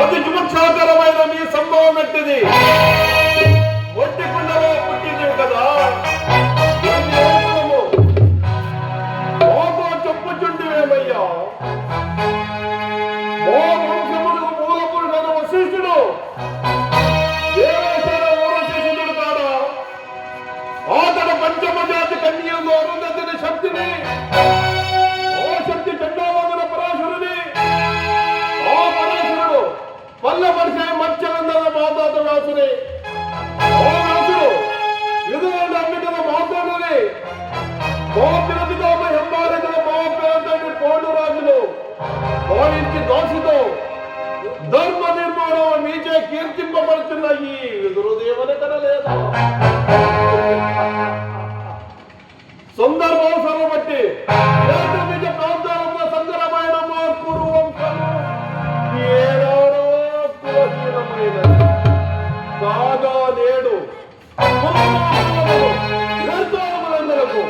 అతి జుగుప్సాకరమైన మీ సంభవం ఎట్టిది? ఒట్టి కుండలో పుట్టింది కదా, మాతో చెప్పుచుంటివేమయ్యా. మా వంశములకు మూలపురుడైన వశిష్ఠుడు దేవేశ్వర ఊరశిష్యుడు కాడా? అతడు పంచమ జాతి కన్యలు అరుంధతిని శక్తిని, ఆ శక్తి చండాలందన పరాశురుని, ఆ పరాశురుడు పల్లెపరిచే మత్స్యలందన మాతాత వ్యాసుని, ఆ వ్యాసుడు విధులను అమ్మిటల మాతాడుని, మా పిరపితామ హెంబాలికల మా పిరంతంటి కోడు రాజులు మా ఇంటి దాసుతో ధర్మ నిర్మాణం మీచే కీర్తింపబడుతున్న ఈ విదురుదేవని కనలేదా? సందర్భావసరం బట్టి నిజ ప్రాంతాలలో సందరమైన మా కురు వంశము ఏనాడో కులహీనమైనది కాగా నేడు నిర్ధారములందరకు